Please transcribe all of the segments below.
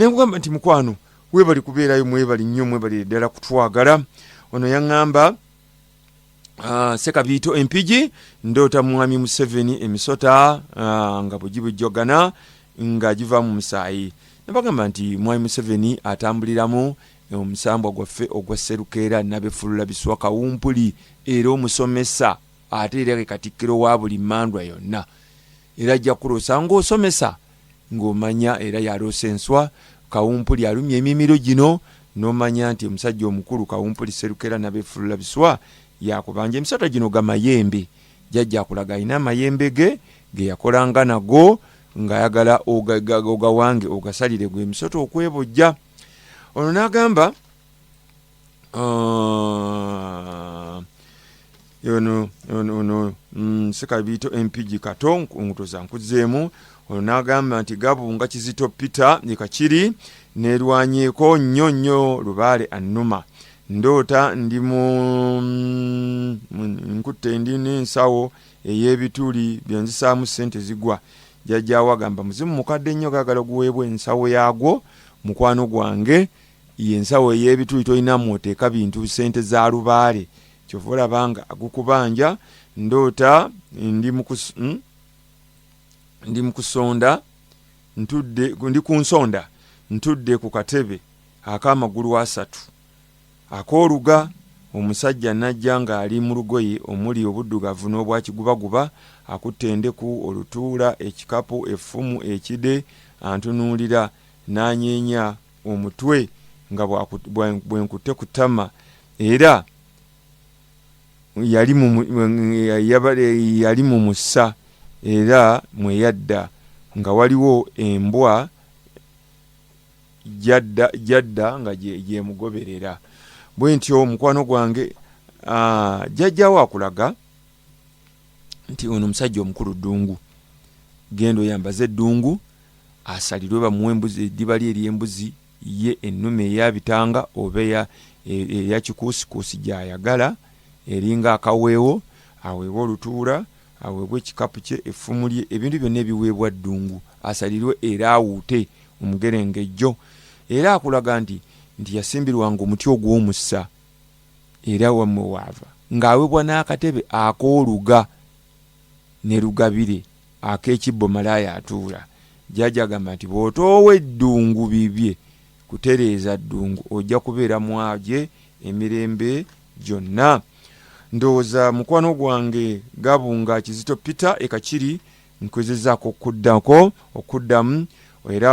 Nengamba nti mukwano webali kubeerayo mwebali nnyo mwebali ddala kutwagala. Ono yaŋŋamba Sekabiito empigi ndoota mwami Museveni emisota nga bugibujjogana nga giva mu musaayi. Nabagamba nti mwami Museveni atambuliramu omusambwa gwaffe ogwa Sserukeera Nabefulula Biswa Kawumpuli era omusomesa ate era Katikkiro wa buli mmandwa yonna. Era ajja kulosa ng'osomesa ng'omanya era yaloosa enswa. Kawumpuli alumya emimiro gino n'omanya nti omusajja omukulu Kawumpuli Sserukeera Nabefulula Biswa yakubanja emisota gino ga mayembe. Jjajja akulaga alina amayembe ge yakolanga nago ng'ayagala ogawange ogasalire gwe emisota okwebojja. Ono n'agamba Sekabiito empigi kato nkutoza nkuzeemu. Ono n'agamba nti Gabunga Kizito Peter Nekakiri nerwanyeeko nnyo Lubaale annuma. Ndoota ndi nkutte ndi n'ensawo ey'ebituli byenzisaamu ssente zigwa. Jjajjaawo agamba muzimu mukadde nnyo gaagala guweebwa ensawo yaagwo mukwano gwange. Yensawo ey'ebituli tolina mwoteeka bintu ssente za Lubaale. Kyova olabanga agukubanja. Ndoota ndi mukusonda ndi ku nsonda ntudde ku katebe ak'amagulu asatu akooluga. Omusajja najja ng'ali mu lugoye omuli obuddugavu n'obwa kigubaguba akutte endeku olutuula ekikapu effumu ekide antunuulira n'anyeenya omutwe nga bwenkutte ku ttama. Era yali mu musa era mweyadda nga waliwo embwa jadda nga gyemugoberera. Bwe ntyo mukwano gwange jjajjaawo akulaga nti ono omusajja omukulu ddungu. Genda oyambaze eddungu asalirwe bamuwe embuzi eddiba lye ery'embuzi ye ennume eyabitanga oba eya kikuusikuusi gy'ayagala eringa akaweewo. Aweebwe olutuula aweebwe ekikapu kye effumu lye ebintu byonna ebiweebwa ddungu asalirwe era awuute omugerengejjo. Era akulaga nti yasimbirwanga omuti ogw'omussa era wammwe waava ng'aweebwa n'akatebe akooluga ne lugabire ak'ekibbo malaaya atuula. Jjajja agamba nti bw'otoowa eddungu bibye kutereeza ddungu ojja kubeera mwagye emirembe gyonna. Ndowooza mukwano gwange Gabunga Kizito Peter Ekakiri nkwezezzaako okuddamu era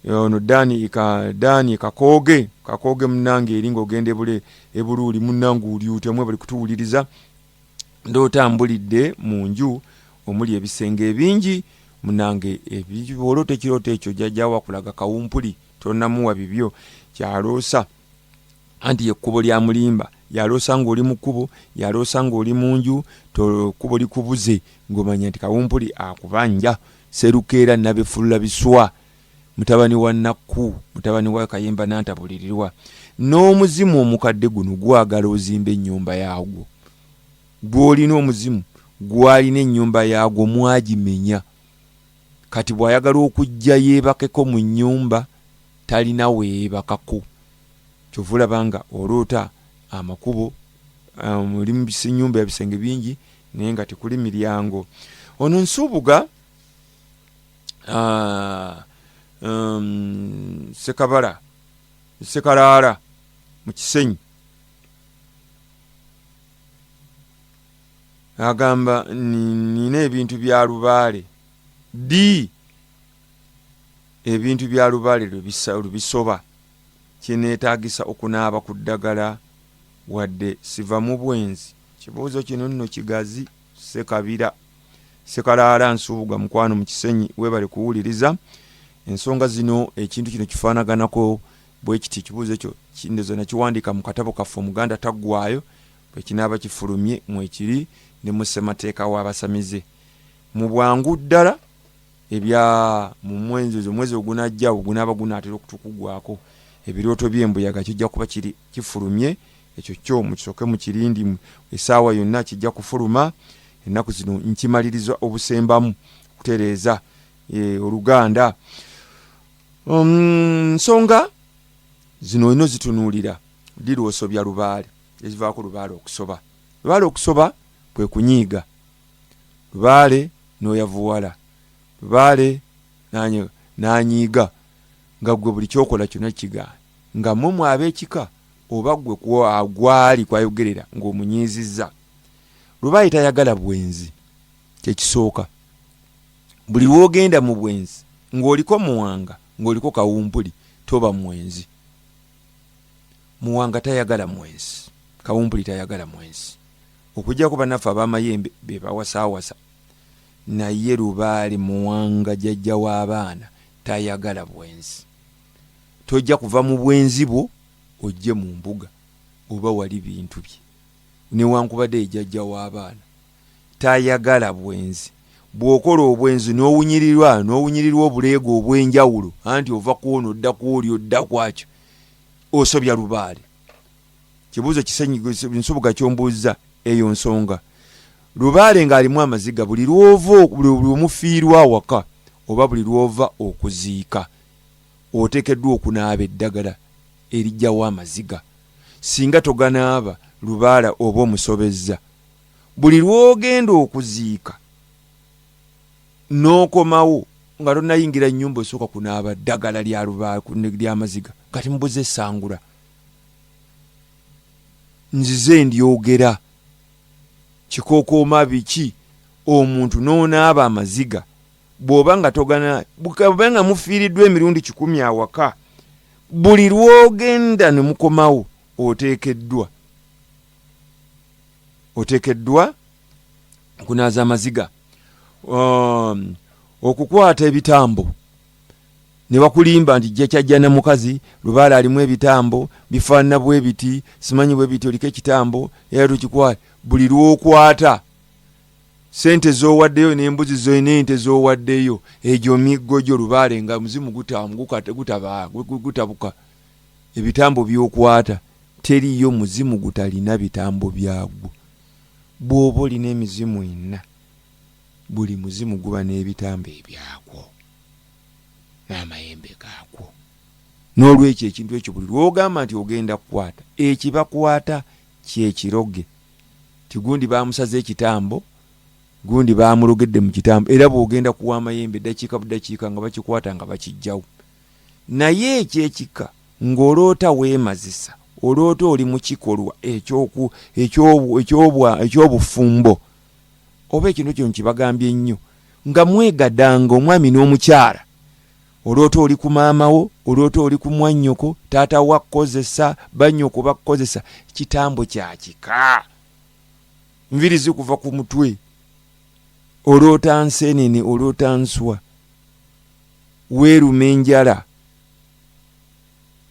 ono Dani Kakooge munnange eri ng'ogenda ebuluuli munnange ulyute mwe bali kutuwuliriza. Ndootambulidde mu nju omuli ebisenge ebingi munnange ebiboloota ekirooto ekyo jjajjaawo akulaga Kawumpuli tonnamuwa bibyo kyaloosa anti ekkubo lya mulimba. Yaloosa ng'oli mu kkubo, yaloosa ng'oli mu nju, kkubo likubuze ng'omanya nti Kawumpuli akubanja. Sserukeera Nabefulula Biswa mutabani wa Nakku mutabani wa Kayemba Nantabulirirwa. N'omuzimu omukadde guno gwagala ozimba ennyumba yaagwo. Gw'olina omuzimu gwalina ennyumba yaagwo mwagimenya. Kati bw'ayagala okujja yeebakeko mu nnyumba talina weebakako. Kyova olabanga oloota amakubo muli mu nnyumba ya bisenge bingi naye nga tekuli miryango. Ono Nsubuga Sekalaala mu Kisenyi agamba nina ebintu bya Lubaale ebintu bya Lubaale lubisoba kineetaagisa okunaaba ku ddagala wadde siva mu bwenzi. Kibuuzo kino nno kigazi. Sekalaala Nsubuga mukwano mu Kisenyi weebale kuwuliriza ensonga zino. Ekintu kino kifaanaganako bwe kiti. Ekibuuzo ekyo kindezo nakiwandiika mu katabo kaffe Omuganda Taggwaayo bwe kinaaba kifulumye mwekiri ne mu ssemateeka w'abasamize mu bwangu ddala ebya mu mwezi ogunajja ogunaaba gunaatera okutukugwako ebirooto by'embuyaga kijja kuba kifulumye. Ekyo kyo mukisooke mu kirindi essaawa yonna kijja kufuluma. Ennaku zino nkimaliriza obusembamu kutereeza oluganda. nsonga zino ino zitunuulira diri osobya Lubaale ezivaako Lubaale okusoba. Lubaale okusoba kwe kunyiiga. Lubaale n'oyavuwala. Lubaale n'anyiiga nga gwe buli kyokola kyonna kigaana nga mmwe ab'ekika oba gwe gwali kwayogerera ng'omunyiizizza. Lubaale tayagala bwenzi, kyekisooka. Buli lwogenda mu bwenzi ng'oliko muwanga ng'oliko kawumpuli toba mwenzi. Muwanga tayagala mwenzi, kawumpuli tayagala mwenzi. Okujjako bannaffe ab'amayembe be bawasaawasa, naye Lubaale muwanga jjajja w'abaana tayagala bwenzi. Tojja kuva mu bwenzi bwo ojje mu mbuga oba wali bintu bye. Newankubadde jjajja w'abaana tayagala bwenzi. Bw'okola obwenzi n'owunyirirwa obuleego obw'enjawulo anti ova kuono odda kwoli odda kwakyo, osobya Lubaale. Kibuuzo nsoboga kyombuuza eyo nsonga. Lubaale ng'alimu amaziga buli lwomufiirwa awaka oba buli lwova okuziika oteekeddwa okunaaba eddagala erijjawo amaziga. Singa toganaaba Lubaale oba omusobezza. Buli lwogenda okuziika n'okomawo nga tonnayingira nnyumba osooka kunaaba ddagala lya Lubaale ly'amaziga kati mbuze essangula. Nzize ndyogera kikookooma biki omuntu n'onaaba amaziga bw'oba nga togana bukaba nga mufiiriddwa emirundi 10 awaka. Buli lwogenda ne mukomawo oteekeddwa kunaaza amaziga. Okukwata ebitambo ne bakulimba nti kyajja na mukazi Lubaale alimu ebitambo bifaanana bwe biti simanyi bwe biti oliko ekitambo era tukikwata. Buli lwokwata sente z'owaddeyo n'embuzi zo n'ente z'owaddeyo egyo miggo gyo Lubaale nga muzimu gutabuka. Ebitambo by'okwata teriyo muzimu gutalina bitambo byagwo. Bw'oba olina emizimu 4 buli muzimu guba n'ebitambo ebyagwo n'amayembe gaagwo. N'olwekyo ekintu ekyo buli lwogamba nti ogenda kukwata ekibakwata kyekiroge. Tigundi baamusaza ekitambo gundi baamulogedde mu kitambo era bw'ogenda kuwa amayembe ddakiika buddakiika nga bakikwata nga bakijjawo. Naye ekyekika ng'oloota weemazisa oloota oli mu kikolwa eky'obufumbo oba ekintu kyo nkibagambye ennyo nga mwegadanga omwami n'omukyala. Oloota oli ku maamawo, oloota oli ku mwannyoko, taata wakkozesa, bannyoko bakkozesa. Kitambo kya kika, nviri zikuva ku mutwe. Oloota nseenene, oloota nswa, weeruma enjala.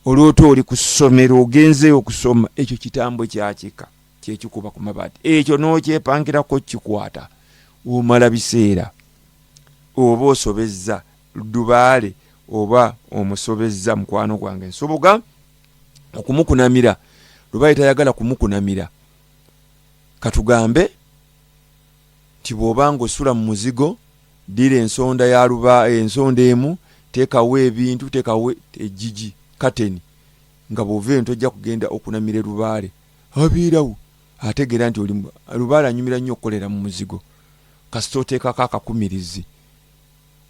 Oloota oli ku ssomero ogenzeyo okusoma. Ekyo kitambo kya kika kyekikuba ku mabaati. Ekyo n'okyepangirako kikwata omala biseera. Oba osobezza Lubaale oba omusobezza mukwano gwange nsoboga okumukunamira. Lubaale tayagala kumukunamira. Katugambe nti bw'obanga osula mu muzigo dira ensonda ya Lubaale, ensonda emu, teekawo ebintu, teekawo ejjigi kateni nga bw'ova eno tojja kugenda okunamira Lubaale. Abeerawo ategeera nti oli Lubaale anyumira nnyo okukolera mu muzigo. Kasita oteekako akakumirizi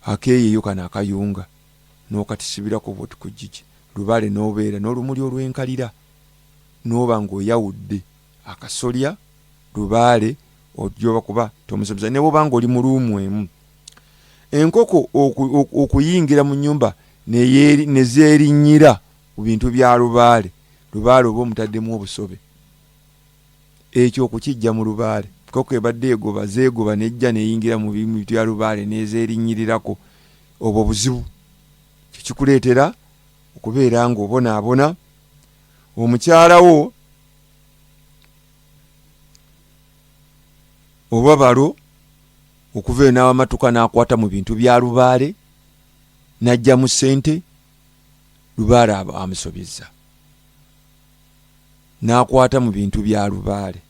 akeeyeyo kano akayunga n'okatisibirako bwoti ku jjigi, Lubaale n'obeera n'olumuli olw'enkalira n'oba ng'oyawudde akasolya Lubaale ojoba kuba tomusobeza. Ne bw'oba ng'oli mu luumu emu, enkoko okuyingira mu nnyumba ne zeerinnyira ku bintu bya Lubaale, Lubaale oba omutaddemu obusobe. Ekyo okukijja mu Lubaale. Koko ebadde zeegoba nejja neyingira mu bintu bya Lubaale nezeerinnyirirako. Obwo buzibu. Kikuleetera okubeera ng'obonaabona. Omukyalawo oba balo okuva eyo n'awamatuka n'akwata mu bintu bya Lubaale n'ajja mu ssente, Lubaale amusobezza. N'akwata mu bintu bya Lubaale.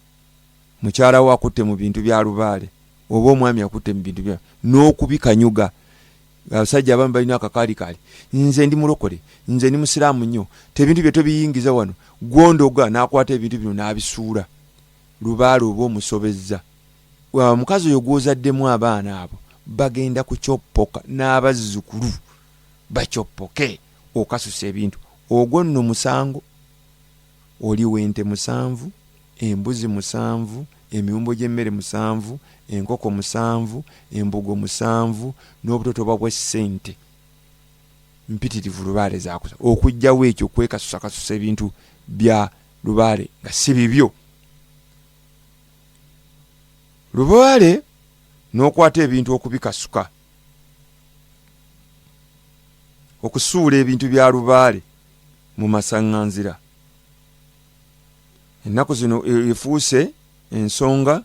Mukyala we akutte mu bintu bya Lubaale oba omwami akutte mu bintu bya n'okubikanyuga. abasajja abamu balina akakaalikali, nze ndi mulokole, nze ndi musiraamu nnyo, tebintu bye tobiyingiza wano. Gwondoga n'akwata ebintu bino n'abisuula. Lubaale oba omusobezza. Omukazi oyo gw'ozaddemu abaana abo bagenda kucoppoka n'abazzukulu bacoppoke okasusa ebintu. Ogwo nno musango. Oliwo ente 7, embuzi 7, emiwumbo gy'emmere 7, enkoko 7, embugo 7, n'obutotoba bw'essente mpitirivu Lubaale zaakusa. Okujjawo ekyo kwekasusa ebintu bya Lubaale nga si bibyo. Lubaale n'okwata ebintu okubikasuka, okusuula ebintu bya Lubaale mu masaŋŋanzira. Ennaku zino efuuse ensonga,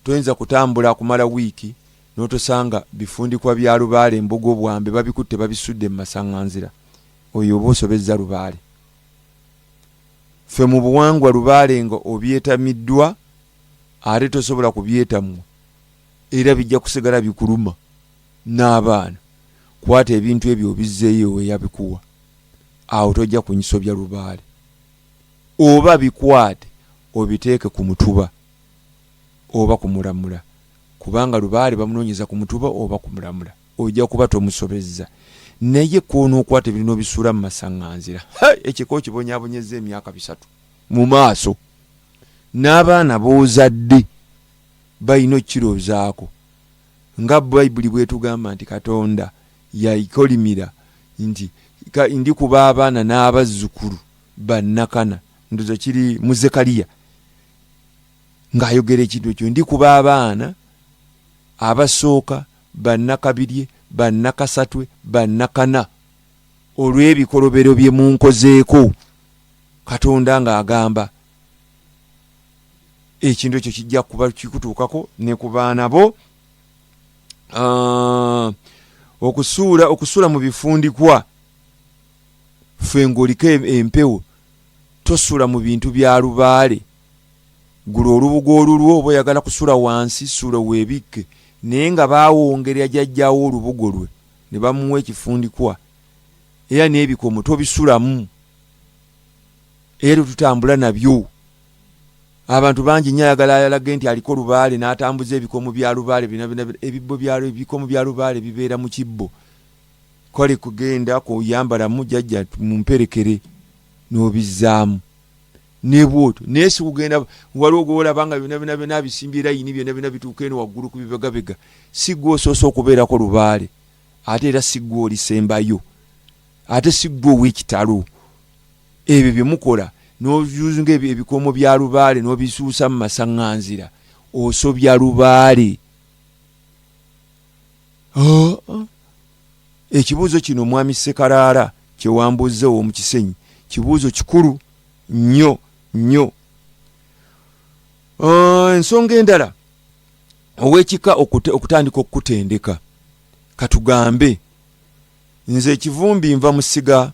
toyinza kutambula kumala wiiki n'otosanga bifundikwa bya Lubaale embogo bwambe babikutte babisudde mu masaŋŋanzira. Oyo oba osobezza Lubaale. Ffe mu buwangwa Lubaale nga obyetamiddwa ate tosobola kubyetamwa, era bijja kusigala bikuluma n'abaana. Kwata ebintu ebyo obizzeeyo weyabikuwa, awo tojja kunyisobya Lubaale. Oba bikwate obiteeke ku mutuba oba ku mulamula, kubanga Lubaale bamunoonyeza ku mutuba oba ku mulamula, ojja kuba tomusobezza. Naye kw'onookwata ebintu n'obisuula mu masaŋŋanzira, ekiko kibonyaabonyezza emyaka 3 mu maaso. N'abaana boozadde balina okukiroozaako, nga Bayibuli bwetugamba nti Katonda yaikolimira nti ndikuba abaana n'abazzukulu bannakana. Ndoza kiri mu Zekaliya ng'ayogera ekintu ekyo, ndikuba abaana abasooka bannakabirye, bannakasatwe, bannakana olw'ebikolobero bye munkozeeko. Katonda ng'agamba ekintu ekyo kijja kuba kikutuukako ne ku baana bo. Okusuula mu bifundikwa, ffe ng'oliko empewo tosuula mu bintu bya Lubaale. Gula olubugo olulwo, oba oyagala kusula wansi suula weebikke, naye nga baawongerera jjajjaawo olubugo lwe ne bamuwa ekifundikwa, era n'ebikomo tobisulamu, era tutambula nabyo. Abantu bangi nnyo ayagala alage nti aliko Lubaale n'atambuza ebikomo bya Lubaale ebikomo bya Lubaale bibeera mu kibbo. Kale kugenda kuyambalamu jjajja mumperekere n'obizzaamu ne bwotyo. Naye si kugenda waliwo gw'olaba nga byonna abisimbye layini byonna bituuka eno waggulu ku bibegabega. Si gwe osoosa okubeerako Lubaale, ate era si gwe olisembayo, ate si gwe ow'ekitalo. Ebyo bye mukola n'oyuzinga ebikomo bya Lubaale n'obisuusa mu masaŋŋanzira, osobya Lubaale. Ekibuuzo kino Mwami Ssekalaala kye wambuzzeewo mu Kisenyi, kibuuzo kikulu nnyo nnyo. Ensonga endala, ow'ekika okutandika okutendeka. Katugambe nze Kivumbi nva mu ssiga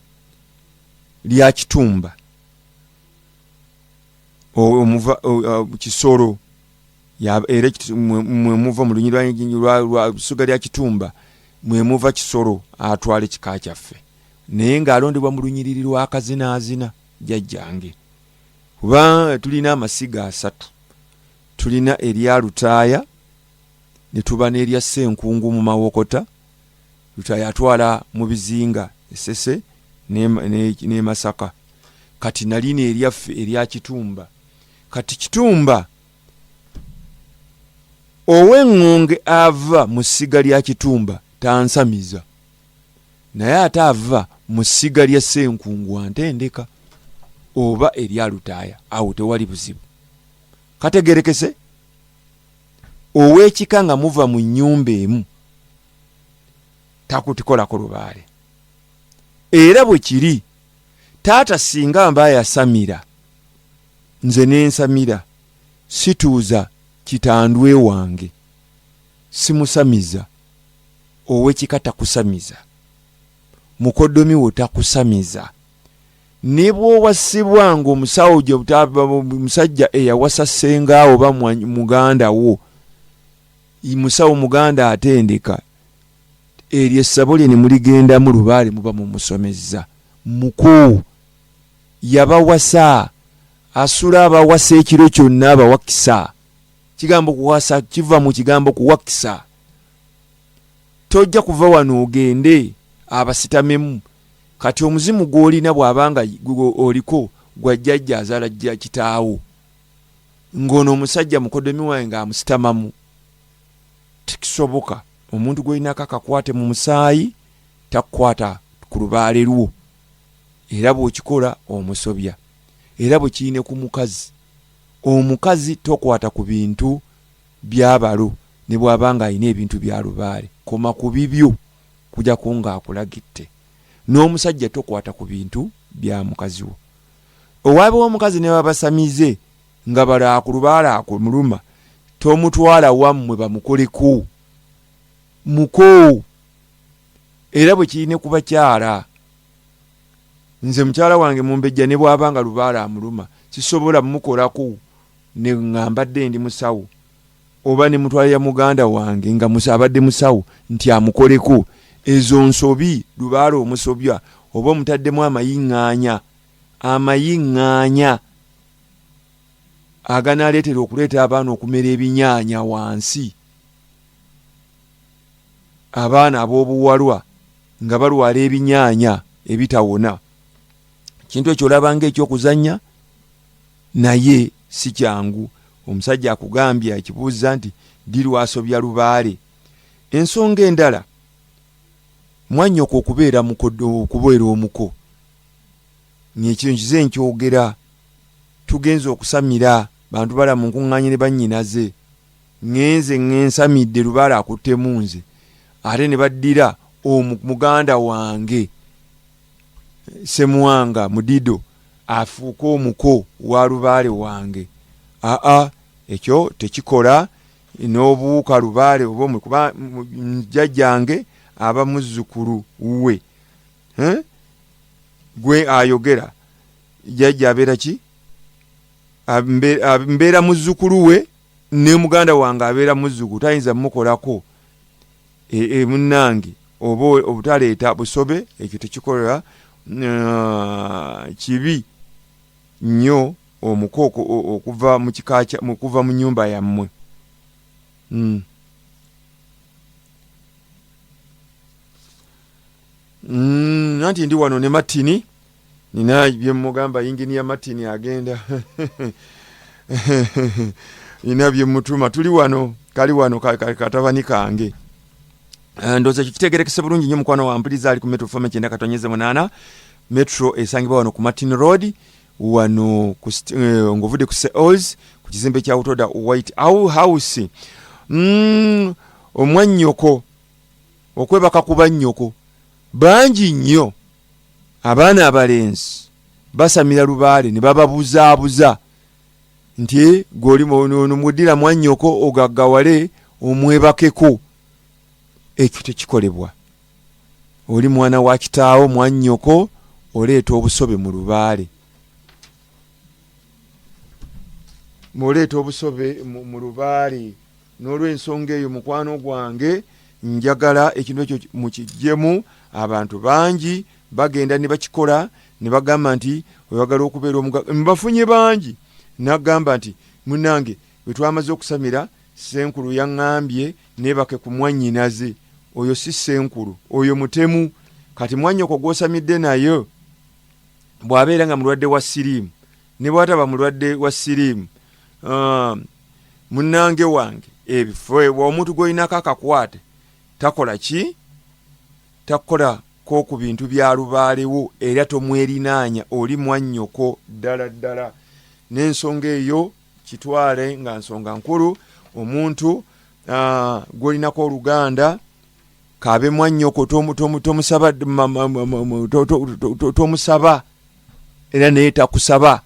lya Kitumba, Kisoro, era mwe muva mu lunyiriri lwa ssiga lya Kitumba, mwe muva Kisoro atwala ekika kyaffe, naye ng'alondebwa mu lunyiriri lwa Kazinaazina jjajjange. Kuba tulina amasiga 3, tulina erya Lutaaya ne tuba n'erya Ssenkungu mu Mawokota. Lutaaya atwala mu Bizinga, Esese ne Masaka. Kati nalina eryaffe erya Kitumba. Kati Kitumba ow'eŋŋonge ava mu ssiga lya Kitumba tansamiza, naye ate ava mu ssiga lya Ssenkungu antendeka oba erya Lutaaya, awo tewali buzibu. Kategerekese, ow'ekika nga muva mu nnyumba emu takutikolako Lubaale. Era bwe kiri, taata singa mba yasamira, nze nensamira, situuza kitandwe wange, simusamiza. Ow'ekika takusamiza, mukoddomi wo takusamiza. Ne bw'owasibwa ng'omusawo musajja eyawasa ssengaawo oba muganda wo, musawo muganda atendeka, eryo essabo lye ne muligenda mu Lubaale muba mumusomezza. Muko yabawasa asula abawasa ekiro kyonna abawakisa. Kigambo kuwasa kiva mu kigambo kuwakisa. Tojja kuva wano ogende abasitamemu. Kati omuzimu gw'olina bw'abanga oliko gwa jjajja azaala jja kitaawo, ng'ono omusajja mukoddomi wange ng'amusitamamu, tekisoboka. Omuntu gw'olinako akakwate mu musaayi takukwata ku lubaale lwo, era bw'okikola omusobya. Era bwe kiine ku mukazi, omukazi tokwata ku bintu by'abalo ne bw'abanga alina ebintu bya lubaale, koma ku bibyo kujjako ng'akulagitte. N'omusajja tokwata ku bintu bya mukazi wo. Owaabe w'omukazi ne babasamize nga bala ku lubaale akumuluma, tomutwala wammwe bamukoleko. Muko era bwe kiine ku bakyala. Nze mukyala wange mumbejja ne bw'abanga lubaale amuluma sisobola mukolako ne ngambadde ndi musawo, oba ne mutwalira muganda wange nga musabadde musawo nti amukoleko. Ezo nsobi lubaale omusobya oba omutaddemu amayiŋŋaanya aganaaleetera okuleeta abaana okumera ebinyaanya wansi, abaana ab'obuwalwa nga balwala ebinyaanya ebitawona. Kintu ekyo olaba ng'ekyokuzannya, naye si kyangu. Omusajja akugambye akibuuza nti ddi lwasobya lubaale. Ensonga endala, mwannyoko okubeera omuko. Ekyo nkize nkyogera, tugenze okusamira Bantubalamu nkuŋŋaanye ne bannyinaze, ngensamidde lubaale akuttemu nze, ate ne baddira muganda wange Semwanga Mudido afuuka omuko wa lubaale wange. Ekyo tekikola. N'obuuka lubaale oba kuba jjajjange aba muzzukulu we, gwe ayogera jjajja abeera ki, mbeera muzzukulu we, ne muganda wange abeera muzzukulu, tayinza mukolako munnange oba obutaleeta busobe. Ekyo tekikola. Kibi nnyo omukooko okuva mu kika okuva mu nnyumba yammwe. Nanti ndi wano ne Martini, nina bye mugamba yinginiya Martini agenda nina bye mutuma, tuli wano, kali wano katabani kange. Ndoza kitegerekese bulungi nnyo mukwano wa mpiliza ali ku Metro FM 9:8 Metro esangibwa wano ku Martin Road wano ku ngovude ku Seols ku kizimbe kya Utoda White House. Omwannyoko okwebaka kuba nnyoko bangi nnyo. Abaana abalenzi basamira lubaale ne bababuzaabuza nti goli muddira mwannyoko ogaggawale omwebakeko. Ekyo tekikolebwa. Oli mwana wa kitaawo mwannyoko oleeta obusobe mu lubaale. Muleeta obusobe mu lubaale. N'olw'ensonga eyo mukwano gwange njagala ekintu ekyo mukijjemu. Abantu bangi bagenda ne bakikola ne bagamba nti oyagala okubeera mbafunye bangi. Nagamba nti munnange bwe twamaze okusamira senkulu yaŋŋambye nebake ku mwannyinaze. Oyo si senkulu, oyo mutemu. Kati mwannyoko gw'osamidde nayo bw'abeera nga mulwadde wa siriimu ne bw'ataba mulwadde wa siriimu, munnange wange ebifo omuntu gw'olinako akakwate takola ki? Takola ko ku bintu bya lubaalewo, era tomwerinaanya, oli mwannyoko ddala ddala. N'ensonga eyo kitwale nga nsonga nkulu. Omuntu gw'olinako oluganda kabe mwannyoko tomusaba era naye takusaba.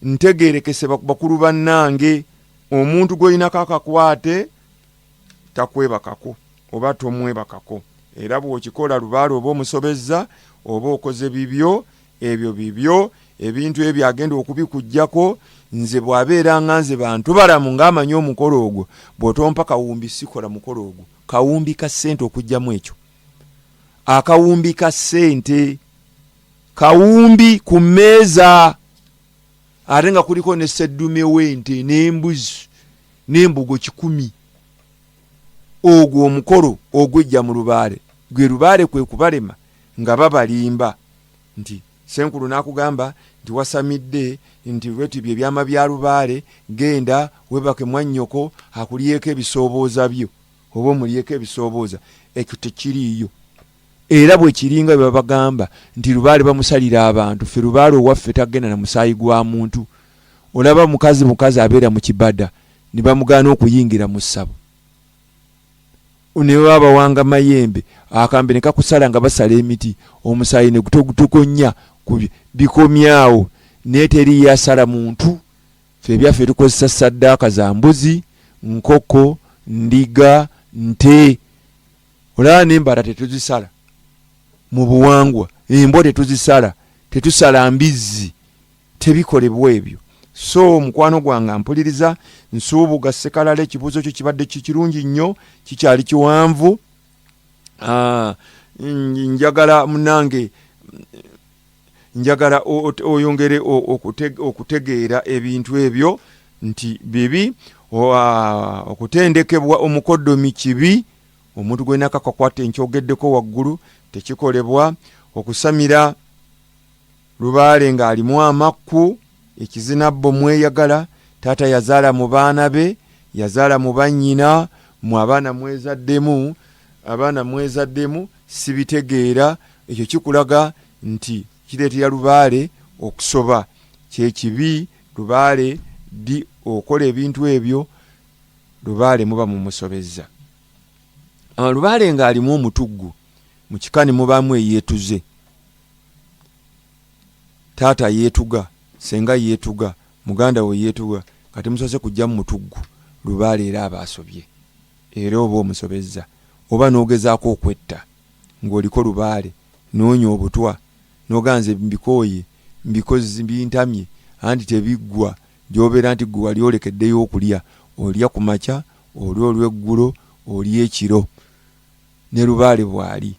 Ntegeerekese bakulu bannange, omuntu gw'olinako akakwate takwebakako oba tomwebakako. Era bw'okikola lubaale oba omusobezza oba okoze bibyo, ebyo bibyo ebintu ebyo agenda okubikujjako. Nze bw'abeera nga nze Bantubalamu ng'amanyi omukolo ogwo, bw'otompa kawumbi sikola mukolo ogwo. Kawumbi ka ssente okujjamu ekyo akawumbi ka ssente, kawumbi ku mmeeza, ate nga kuliko ne sseddume w'ente n'embuzi n'embugo 100. Ogwo omukolo ogwejja mu Lubaale, gwe Lubaale kwe kubalema nga babalimba nti Senkulu n'akugamba nti wasamidde nti wetu Ebyaama bya Lubaale, genda webake mwannyoko akulyeko ebisoobooza byo oba omulyeko ebisoobooza. Ekyo tekiriiyo. Era bwe kiringa bwe babagamba nti Lubaale bamusalira abantu, ffe Lubaale owaffe tagenda na musaayi gwa muntu. Olaba mukazi abeera mu kibada ne bamugaana okuyingira mu ssabo, ne babawanga mayembe akambe ne kakusala nga basala emiti, omusaayi ne gutogutokonya bikomyawo, naye teri yasala muntu. Ffe ebyaffe tukozesa ssaddaaka za mbuzi, nkoko, ndiga, nte. Olaba n'embala tetuzisala mu buwangwa, embwa tetuzisala, tetusala mbizzi, tebikolebwa ebyo. So mukwano gwange mpuliriza, nsuubuga Ssekalala ekibuuzo kyo kibadde kirungi nnyo, kikyali kiwanvu. Njagala munange, njagala oyongere okutegeera ebintu ebyo nti bibi. Okutendekebwa omukoddomi kibi, omuntu gwe nakakakwata enkyogeddeko waggulu tekikolebwa. Okusamira Lubaale ng'alimu amakku, ekizinabbo mweyagala, taata yazaala mu baana be, yazaala mu bannyina, mu abaana mwezaddemu, abaana mwezaddemu, sibitegeera. Ekyo kikulaga nti kireetera Lubaale okusoba, kyekibi. Lubaale di okola ebintu ebyo, Lubaale muba mumusobezza. Lubaale ng'alimu omutuggu, mu kika ne mubaamu eyeetuze. Taata yeetuga, senga yeetuga, muganda we yeetuga, kati musoze kujja mu mutuggu. Lubaale era aba asobye, era oba omusobezza. Oba n'ogezaako okwetta ng'oliko Lubaale, noonya obutwa, n'oganze mbikooye, mbikozi bintamye, anti tebiggwa, gy'obeera nti gwe wali olekeddeyo okulya. Olya ku makya, olya olw'eggulo, olya ekiro. Ne Lubaale bw'ali,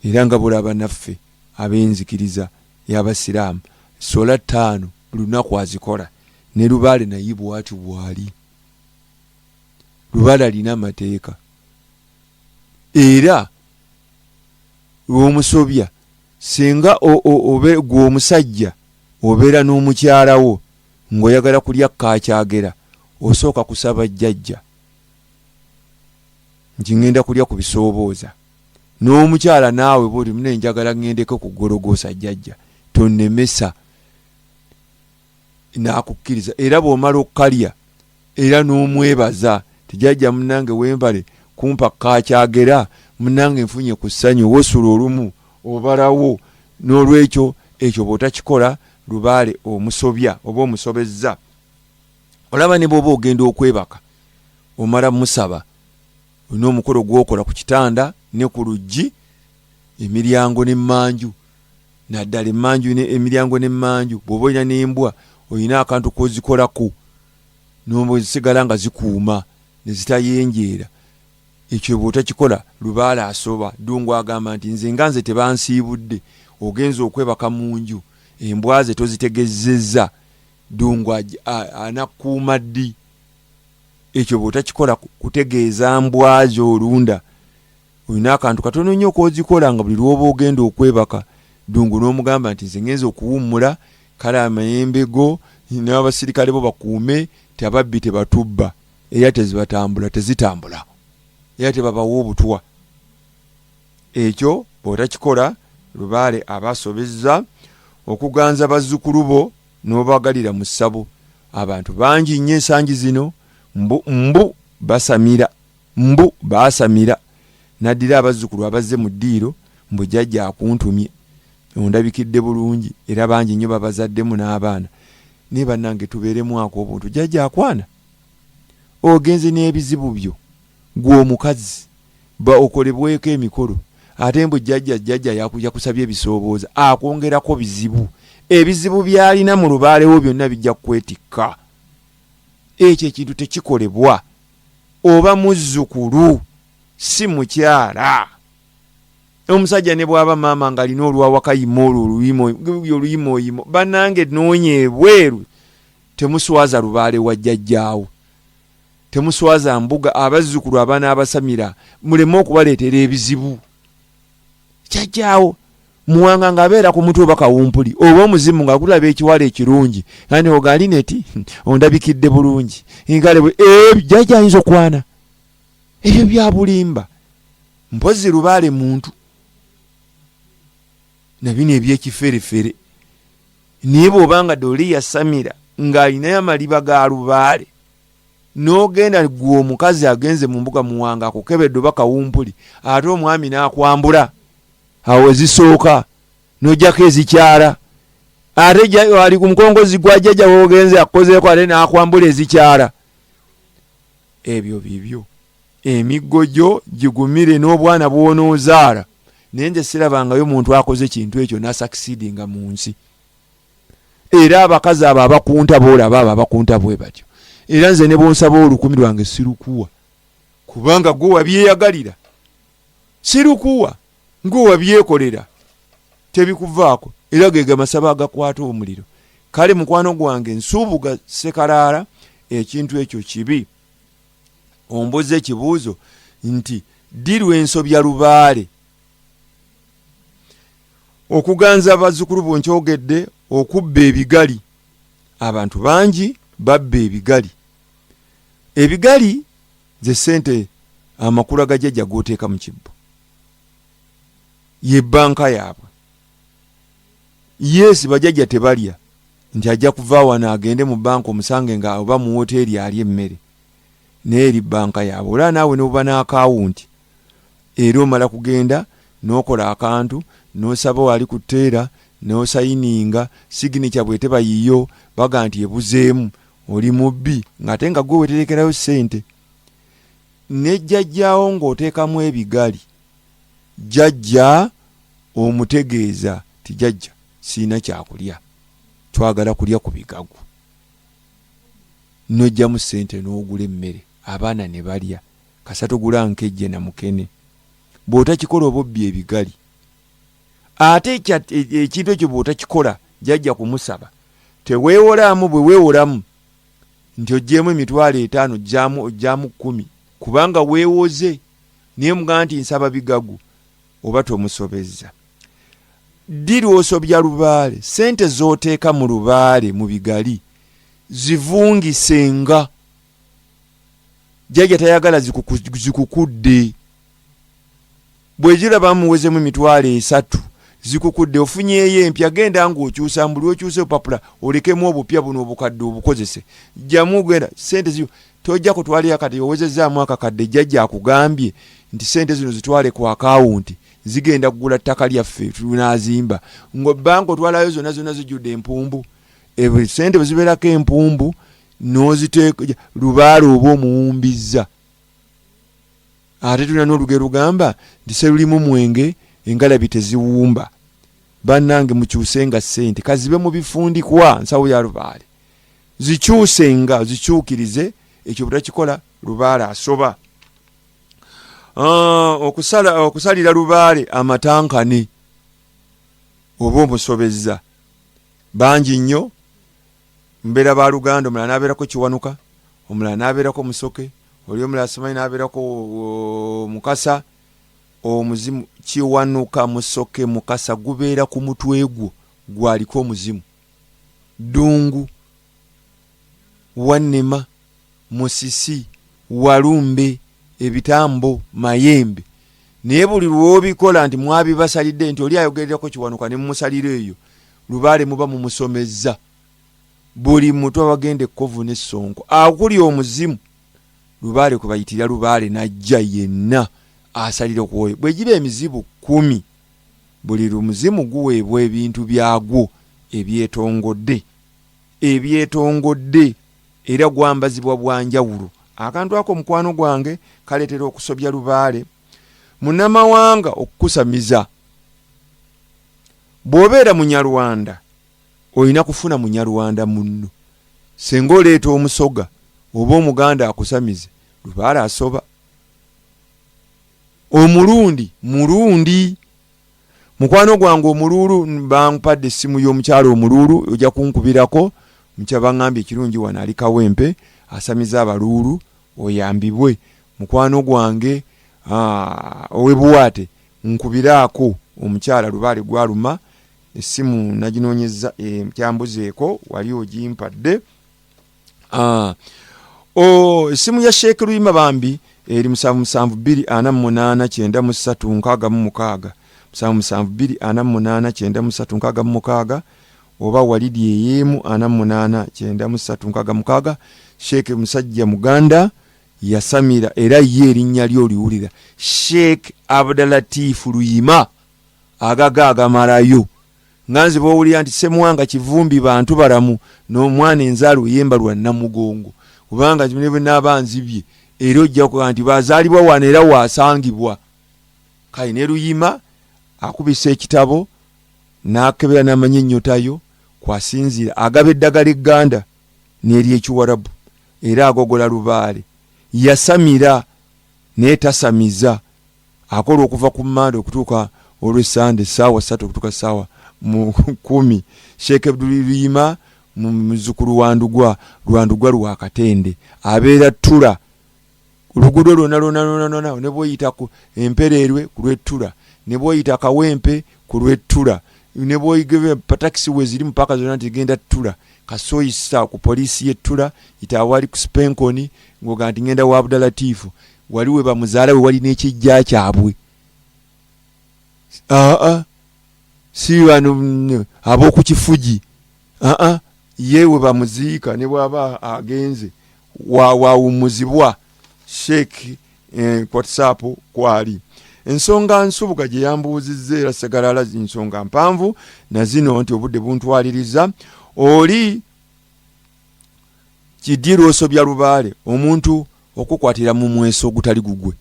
era nga bulaba naffe ab'enzikiriza y'Abasiraamu, sola 5 buli lunaku azikola. Ne Lubaale naye bw'ati bw'ali. Lubaale alina amateeka. Era lw'omusobya, singa gwe omusajja obeera n'omukyalawo ng'oyagala kulya kakyagera, osooka kusaba jjajja nti ngenda kulya ku bisoobooza. N'omukyala naawe bw'oti mune njagala ngendeko ku gologoosa jjajja, tonnemesa, n'akukkiriza. Era bw'omala okukalya era n'omwebaza, tijjajja munnange wembale kumpa kakyagera, munnange nfunye ku ssanyu, wosula olumu obalawo. N'olwekyo ekyo bw'otakikola, Lubaale omusobya oba omusobezza. Olaba ne bw'oba ogenda okwebaka, omala musaba, olina omukolo gw'okola ku kitanda ne ku luggi, emiryango n'emmanju, naddala emiryango n'emmanju. Bw'oba olina n'embwa, olina akantu k'ozikolako, n'ozisigala nga zikuuma ne zitayenjeera. Ekyo bw'otakikola, Lubaale asoba. Ddungu agamba nti nze tebansiibudde, ogenza okwebaka mu nju, embwa ze tozitegezezza, Ddungu anakuuma ddi? Ekyo bw'otakikola, kutegeeza mbwa zo olunda. Olina akantu katono nnyo k'ozikola nga buli lw'oba ogenda okwebaka. Ddungu n'omugamba nti nze ngenza okuwummula, kale amayembe go n'abasirikale bo bakuume, ababbi tebatubba, era tezitambula, era tebabawa obutwa. Ekyo bw'otakikola, Lubaale aba asobezza. Okuganza bazzukulu bo n'obagalira mu ssabo. Abantu bangi nnyo ensangi zino mbu basamira, naddira abazzukulu abazze mu ddiiro, mbu jjajja akuntumye, ondabikidde bulungi, era bangi nnyo babazaddemu n'abaana. Naye bannange tubeeremu ako obuntu, jjajja akwana. Ogenze n'ebizibu byo, gwe omukazi, okolebweko emikolo, ate mbu jjajja yakusabye ebisoobooza, akwongerako bizibu. Ebizibu by'alina mu Lubaalewo byonna bijja kwetikka. Ekyo ekintu tekikolebwa. Oba muzzukulu, si mukyala. omusajja ne bwaba maama ngalina olwawakayima oluyimo bannange noonya ebweru temuswaza Lubaale wa jjajjaawo, temuswaza Mbuga abazzukulu abaana abasamira muleme okubaleetera ebizibu. Jjajjaawo Muwanga ng'abeera ku mutwe oba kawumpuli oba omuzimu ng'akulaba ekiwala ekirungi kandi ogalineti ondabikidde bulungi ngale jjajja ayinza okwana ebyo bya bulimba. Mpozi Lubaale muntu nabino ebyekiferefere naye bw'obanga doli yasamira ng'alinayo amaliba ga Lubaale n'ogenda gwe omukazi agenze mu mbuga Muwanga akukebedde oba kawumpuli ate omwami n'akwambula awo ezisooka n'ojjako ezikyala ate ali ku mukongozi gwa jjajja w'ogenze akozeeko ate n'akwambula ezikyala. Ebyo bibyo emiggo gyo gigumire n'obwana bw'onoozaala. Naye nze sirabangayo muntu akoze kintu ekyo n'asakisiidinga mu nsi. Era abakazi abo abakunta boolaba abo abakunta bwe batyo. Era nze ne bonsaba olukumi lwange sirukuwa kubanga gwe wabyeyagalira, sirukuwa gwe wabyekolera tebikuvaako. Era ge gamasaba agakwata omuliro. Kale mukwano gwange nsuubuga Sekalaala ekintu ekyo kibi. Omboze ekibuuzo nti ddirwa ensobya Lubaale. Okuganza abazzukulu bo nkyogedde, okubba ebigali. Abantu bangi babba ebigali. Ebigali ze ssente amakulu agajjajja gooteeka mu kibbo. Ye banka yaabwe. Yes, bajjajja tebalya nti ajja kuva wano agende mu banka omusange nga oba mu woteeri alya emmere. Naye eri banka yaabwe. Olaba naawe n'oba n'akawunti era omala kugenda n'okola akantu n'osaba wali ku tteera n'osayininga signature bwe teba yiyo baga nti ebuzeemu oli mubbi ng'ate nga gwe weterekerayo ssente. Ne jjajjaawo ng'oteekamu ebigali, jjajja omutegeeza ti jjajja siina kyakulya, twagala kulya ku bigagu. N'ojjamu ssente n'ogula emmere abaana ne balya kasatu gula nkejje na mukene. Bw'otakikola oba obbye ebigali. Ate ekintu ekyo bw'otakikola jjajja kumusaba teweewolamu bwe weewolamu nti oggyemu $5,000 ojjaamu 10 kubanga weewoze. Naye mugaa nti nsaba bigagu oba tomusobezza. Ddi osobya Lubaale, ssente z'oteeka mu Lubaale mu bigali zivungisenga. Jjajja tayagala zikukudde. Bwe giraba muwezemu $3,000 zikukudde ofunyeeyo empya genda ng'okyusa mbuli okyuse opapula olekemu obupya buno obukadde obukozese. Jjamu genda ssente ziyo tojja kutwalira kati owezezzaamu akakadde jjajja akugambye nti ssente zino zitwale ku akawunti zigenda kugula ttaka lyaffe tunaazimba ng'obbanka otwalayo zonna zijjudde empumbu. Ebyo ssente bwe zibeerako empumbu n'oziteeka Lubaale oba omuwumbizza. Ate tulina n'olugero lugamba nti serulimu mwenge engalabi teziwumba. Bannange mukyusenga ssente kazibe mu bifundikwa nsawo ya Lubaale. Zikyusenga zikyukirize ekyo butakikola Lubaale asoba. Okusalira Lubaale amatankane oba omusobezza bangi nnyo. Mbeera ba Luganda omulala n'abeerako Kiwanuka, omulala n'abeerako Musoke, oli omulala simanyi n'abeerako Mukasa. Omuzimu Kiwanuka, Musoke, Mukasa gubeera ku mutwe gwo gwaliko omuzimu. Ddungu, Wannema, Musisi, Walumbe, Ebitambo, Mayembe. Naye buli lw'obikola nti mwabibasalidde nti oli ayogererako Kiwanuka ne mumusalira eyo Lubaale muba mumusomezza. Buli muntu abagenda ekkovu n'essonko akuli omuzimu Lubaale kwe bayitira Lubaale n'ajja yenna asalira okuwoyo. Bwe giba emizibu 10 buli muzimu guweebwa ebintu byagwo ebyetongodde era gwambazibwa bwanjawulo. Akantu ako mukwano gwange kaleetera okusobya Lubaale. Munnamawanga okukusamiza. Bw'obeera Munyarwanda olina kufuna Munyarwanda munno. Senga oleeta omusoga oba Omuganda akusamize Lubaale asoba. Omulundi mukwano gwange omululu bampadde essimu y'omukyalo omululu ojja kunkubirako mukyaba ngambye kirungi wano ali Kawempe asamiza abalulu oyambibwe mukwano gwange owebuwate nkubiraako omukyala Lubaale gwaluma essimu naginoonyeza kyambuzeeko wali ogimpadde essimu ya Sheikh Luyima Bambi eri 77248936 77248936 oba walidi eyemu 8896 Sheikh musajja muganda yasamira era ye erinnya lyo liwulira Sheikh Abdulatif Luyima agaga marayo nganze bowulira nti semwanga kivumbi Bantubalamu n'omwana enzaalo yemba lwa Namugongo kubanga kimwe n'abanzibye era ojja kuba nti bazaalibwa wano era wasangibwa kale ne Luyima akubisa ekitabo n'akebera n'amanya ennyota kwasinzira agaba eddagala egganda n'eri ekiwarabu era agogola Lubaale yasamira netasamiza akola okuva ku Mmande okutuuka olw'Essande saawa 3 okutuuka saawa 10 Sheikh Luyima muzukulu wa Ndugwa lwa Katende abeera Ttula oluguudo lwonna ne bwoyita ku Empererwe ku lw'Ettula ne bwoyita Kawempe ku lw'Ettula ne bwoyigebe patakisi we ziri mpaka zonna tigenda Ttula kasoyisa ku poliisi y'Ettula itawali ku Spenkoni ngoga nti ngenda wa Abdulatifu waliwe bamuzaala we wali n'ekijja kyabwe si bano ab'oku Kifugi yewe bamuziika ne bwaba agenze wawumuzibwa Sheikh WhatsApp kwali ensonga nsubuga gye yambuuzizza era segalala nsonga mpanvu na zino nti obudde buntwaliriza oli kidiro osobya Lubaale omuntu okukwatira mu mweso gutali gugwe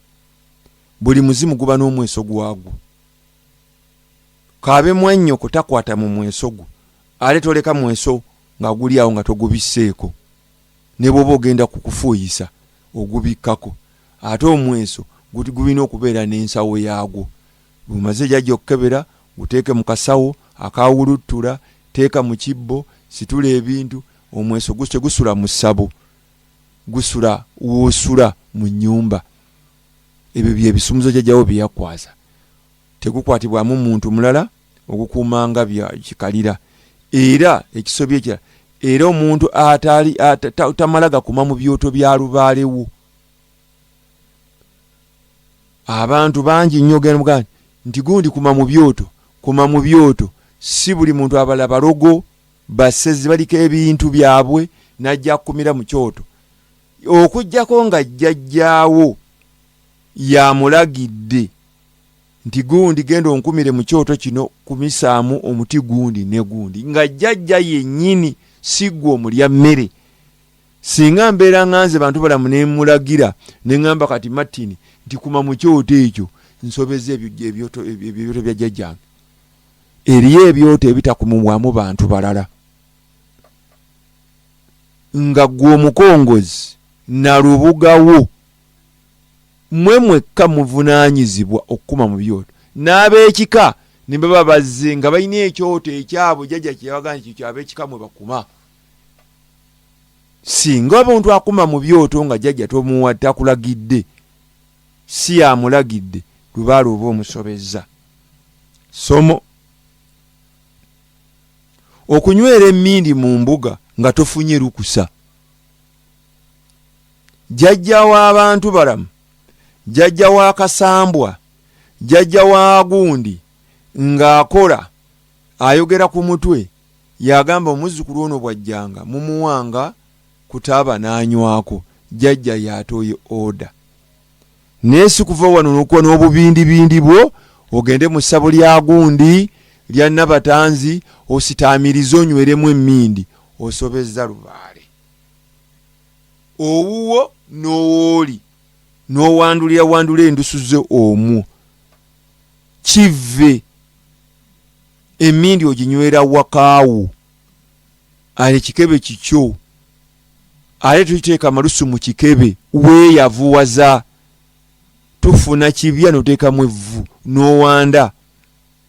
buli muzimu guba n'omweso gwagwo kabe mwannyo kutakwata mu mweso gwo ale toleka mweso nga guli awo nga togubiseeko ne bwoba ogenda kukufuuyisa ogubikkako ate omweso gulina okubeera n'ensawo yaagwo bumaze jajja okukebera guteeke mu kasawo akawuluttula teeka mu kibbo situla ebintu omweso gusula mu ssabo gusula woosula mu nnyumba ebyo bye bisumuzo jajjawo bye yakwaza tegukwatibwamu muntu mulala okukuumanga bya kikalira era ekisobye ekirala era omuntu tamalaga kuma mu byoto bya Lubaalewo abantu bangi nnyo genda nti gundi kuma mu byoto si buli muntu abala balogo basezi baliko ebintu byabwe najja kumira mu kyoto okujjako nga jjajjaawo yamulagidde nti gundi genda onkumire mu kyoto kino kumisaamu omuti gundi ne gundi nga jjajja yennyini sigwa omulya mmere singa mbeera nganze Bantubalamu ne mulagira ne ngamba kati Martin nti kuma mu kyoto ekyo nsobeze ebyoto bya jjajjange eriyo ebyoto ebitakumubwamu bantu balala nga gwe omukongozi na lubugawo mwekka muvunaanyizibwa okukuma mu byoto n'ab'ekika ne baba bazze nga balina ekyoto ekyabo jjajja kyebaga nti kyo ab'ekika mwe bakuma singa omuntu akuma mu byoto nga jjajja tomuwa takulagidde si amulagidde Lubaale oba omusobezza somo okunywera emmindi mu mbuga nga tofunye lukusa jjajja wa Bantubalamu jjajja wa Kasambwa jjajja wa Gundi ng'akola ayogera ku mutwe yagamba omuzzukulu ono bwajjanga mumuwanga kutaaba n'anywako jjajja yatoye oda nesi kuva wano n'okuwa n'obubindibindi bwo ogende mu ssabo lya Gundi lya Nabatanzi ositaamirize onyweremu emmindi osobezza Lubaale owuwo n'owooli n'owandulira endusu ze omwo kive emmindi oginywera wakaawo ale kikebe kikyo ale tukiteeka amalusu mu kikebe weeyavuwaza tufuna kibya noteekamu evvu n'owanda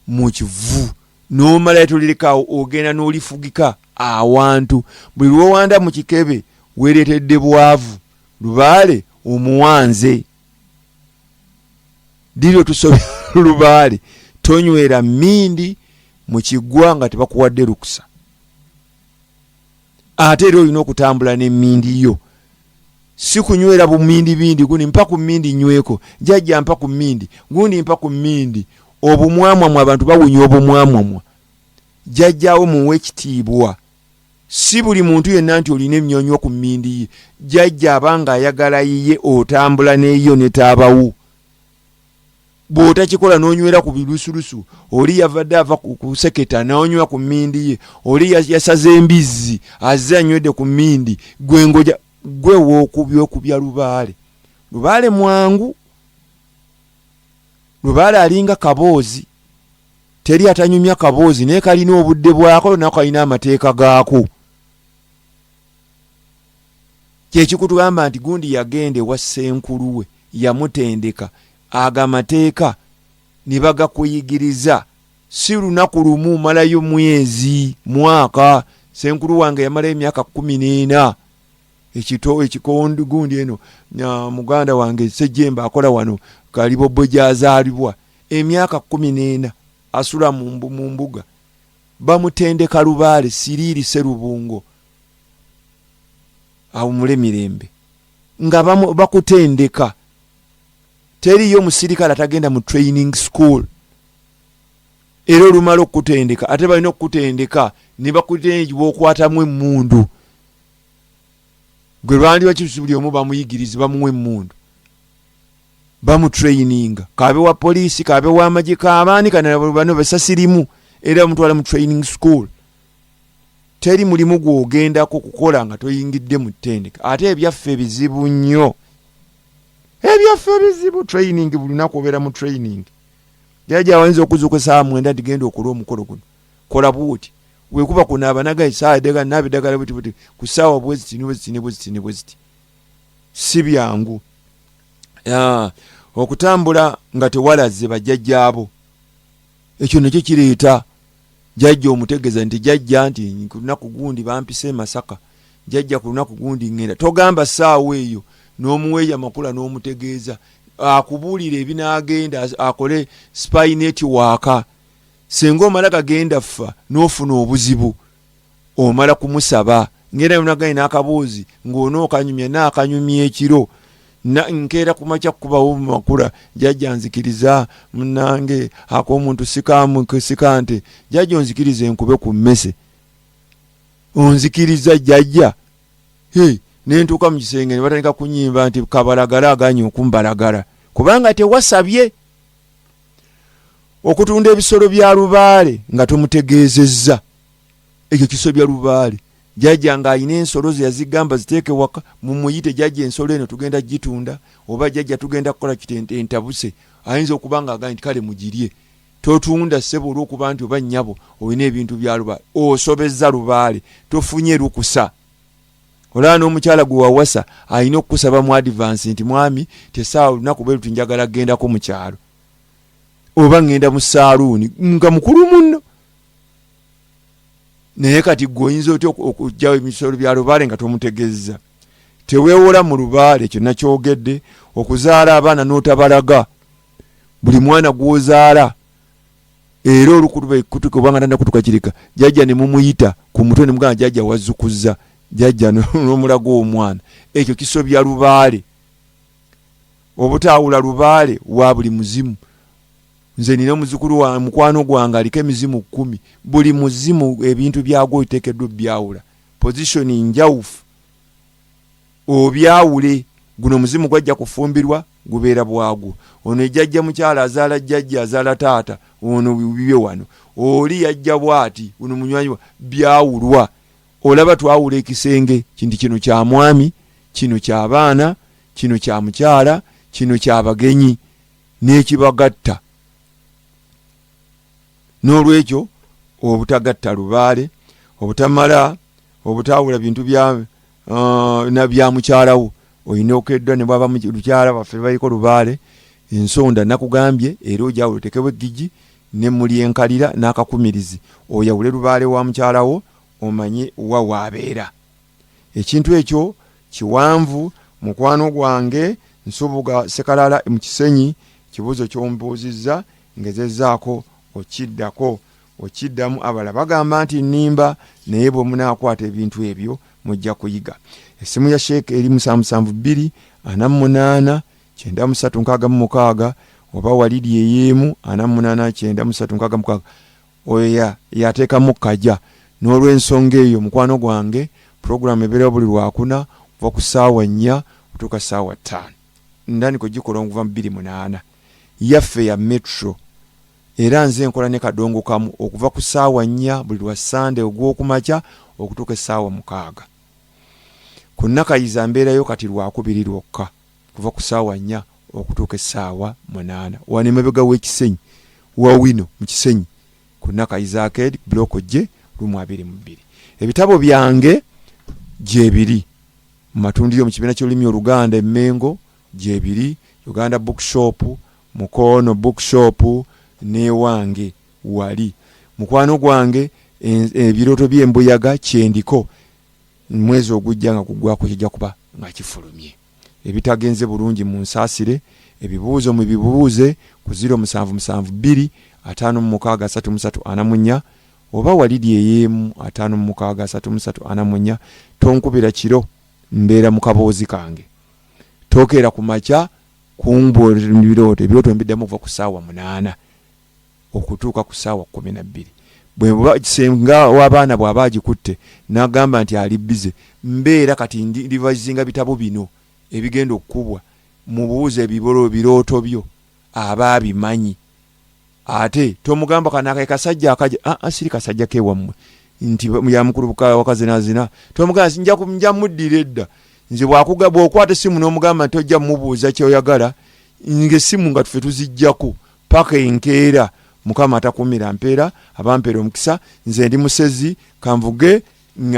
mu kivu n'omala tolirekawo ogenda n'olifugika awantu buli lwowanda mu kikebe weeretedde bwavu. Lubaale omuwanze diryo tusobya Lubaale tonywera mmindi mu kiggwa nga tebakuwadde lukusa. Ate era olina okutambula n'emmindi yo, si kunywera bumindi bindi gundi mpa ku mmindi nyweko, jjajja mpa ku mmindi gundi mpa ku mmindi. Obumwamwamwa abantu bawunya obumwamwamwa. Jjajjaawo muwe ekitiibwa. Si buli muntu yenna nti olina emnyonyo ku mmindi ye. Jjajja abanga ayagala yiye otambula n'eyo ne taabawo. Bw'otakikola n'onywera ku birusulusu, oli yavadde ava ku seketa n'onywa ku mmindi ye, oli yasaze embizzi azze anywedde ku mmindi, gwe ngoja gwe wookubya Lubaale. Lubaale mwangu. Lubaale alinga kaboozi, teri atanyumya kaboozi naye kalina obudde bwako nako kalina amateeka gaako. Kyekikutugamba nti gundi yagende wa ssenkuluwe yamutendeka agamateeka ne bagakuyigiriza. Si lunaku lumu malayo mwezi mwaka. Senkulu wange yamala emyaka 14. Ekikondi gundi eno muganda wange Sejjemba akola wano Kalibobbo gyazaalibwa emyaka 14 asula mu mbuga. Bamutendeka Lubaale Siriiri Sserubungo awo mulemirembe nga bakutendeka. Teriyo musirikale atagenda mu training school. Era olumala okutendeka ate balina okutendeka ne bakutendeka bw'okwatamu emmundu. Gwe lwandi bakisubuli omu bamuyigiriza bamuwe emmundu. Bamutraininga. Kabe wa poliisi, kabe wa magye, kabaani kana bano basasirimu era bamutwala mu training school. Teri mulimu gw'ogendako kukola nga toyingidde mu ttendeka. Ate ebyaffe bizibu nnyo. Ebyaffe bizibu. Training buli lunaku obeera mu training. Jjajja awayinza okuzuuka essaawa 9 nti genda okola omukolo guno. Kola bw'oti. Weekuba kunaaba naga essaawa eddagala naaba eddagala buti ku ssaawa bweziti. Si byangu. Okutambula nga tewalaze bajjajjaabo. Ekyo nakyo kireeta jjajja omutegeeza nti jjajja nti ku lunaku gundi bampise Masaka. Jjajja ku lunaku gundi ngenda. Togamba ssaawa eyo n'omuweeya makula n'omutegeeza. Akubuulira ebinaagenda akole spy network. Senga omala gagenda ffa n'ofuna obuzibu omala kumusaba. Ngenda yonagaye n'akaboozi ng'onookanyumya n'akanyumya ekiro. Nkeera kumakya kubawo makula jjajja nzikiriza munnange ak'omuntu sikante. Jjajja onzikiriza enkube ku mmese. Onzikiriza jjajja. Nentuuka mu kisenge ne batandika kunyimba nti kabalagala aganye okumbalagala kubanga tewasabye. Okutunda ebisolo bya Lubaale nga tumutegeezezza. Ekyo kisolo bya Lubaale. Jjajja ng'ayina ensolo ze yazigamba ziteeke waka mumuyite jjajja ensolo eno tugenda gitunda oba jjajja tugenda kukola kitente entabuse. Ayinza okuba ng'agamba nti kale mugirye. Totunda ssebo olw'okuba nti oba nnyabo olina ebintu bya Lubaale. Osobezza Lubaale. Tofunye lukusa. Olaba n'omukyala gwe wawasa alina okukusaba mu advance nti mwami tesaawa olunaku bwe luti njagala gendako mu kyalo. Oba ngenda mu saaluuni nga mukulu munno. Naye kati gwoyinza otya okugyawo emisolo bya Lubaale nga tomutegeeza. Teweewola mu Lubaale kyonna kyogedde okuzaala abaana n'otabalaga. Buli mwana gw'ozaala era olukutuba ekutuka obanga tanda kutuka kirika jjajja ne mumuyita ku mutwe ne mugamba jjajja wazzukuzza jjajja n'omulago omwana. Ekyo kisobya Lubaale. Obutaawula Lubaale wa buli muzimu. Nze nina omuzukulu wa mukwano gwange aliko emizimu 10. Buli muzimu ebintu byagwo biteekeddwa byawula. Position njawufu. Obyawule. Guno muzimu gwajja kufumbirwa gubeera bwagwo. Ono ejjajja mukyala azaala jjajja azaala taata. Ono bibye wano. Oli yajja bwati. Uno munywanyi byawulwa. Olaba twawula ekisenge kintu kino kya mwami, kino kya baana, kino kya mukyala, kino kya bagenyi n'ekibagatta. N'olwekyo obutagatta Lubaale, obutamala, obutawula bintu bya mukyalawo. Olina okeddwa ne bwaba mukyala baffe baliko Lubaale ensonda nakugambye era ojawulo tekebwe gigi ne mulyenkalira n'akakumirizi oyawule Lubaale wa mukyalawo omanye wa wabeera. Ekintu ekyo kiwanvu mukwano gwange Nsubuga Sekalala mu Kisenyi. Kibuzo ky'ombuuzizza ngezezzaako okiddamu. Abala bagamba nti nnimba naye bwe munaakwata ebintu ebyo mujja kuyiga. Essimu ya Sheikh eri 772 48 9366 oba Walidi eyemu 48 9366 oyo yateekamu kajja. N'olw'ensonga eyo mukwano gwange program ebeera buli Lwakuna kuva ku ssaawa 4 okutuuka ssaawa 5 ndani kugikola okuva mu 28 yaffe ya Metro. Era nze nkola ne kadongo kamu okuva ku ssaawa 4 buli lwa Sunday ogw'okumakya okutuuka essaawa 6. Ku Nakayiza mbeerayo kati Lwakubiri lwokka kuva ku ssaawa 4 okutuuka essaawa 8. Wano emabega w'Ekisenyi wawino mu Kisenyi ku Nakayiza Arcade block G room 22. Ebitabo byange gyebiri mu matundiro mu kibiina ky'olulimi Oluganda Emmengo gyebiri, Uganda Bookshop, Mukono Bookshop ne wange wali. Mukwano gwange ebiroto by'embuyaga kyendiko mwezi ogujja nga kugwako kijja kuba nga kifulumye. Ebitagenze bulungi mu nsaasire ebibuuzo mu bibuuze ku 0772 5633 oba Walidi eyemu 5633 tonkubira kiro mbeera mu kaboozi kange. Tokeera ku makya kumbo ebiroto mbiddamu kuva ku ssaawa 8 okutuuka ku ssaawa 12. Bwe kisenga w'abaana bw'aba agikutte n'agamba nti ali bize mbeera kati ndivazinga bitabo bino ebigenda okukubwa mubuuze ebirooto byo aba abimanyi. Ate tomugamba kanaka kasajja akaja siri kasajja ke wammwe nti ya mukulu wakazinazina tomugamba nja muddira edda nze bwakugaba okwata essimu n'omugamba nti ojja mubuuza kyoyagala ng'essimu nga tufe tuzijjako paka enkeera. Mukama atakumira mpeera abampeera omukisa. Nze ndi musezi kanvuge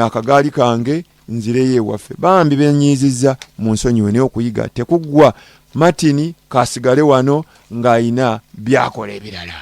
akagaali kange nzireyo ewaffe. Bambi benyiizizza mu nsonyiwe naye okuyiga tekuggwa. Martin kasigale wano ng'ayina byakola ebirala.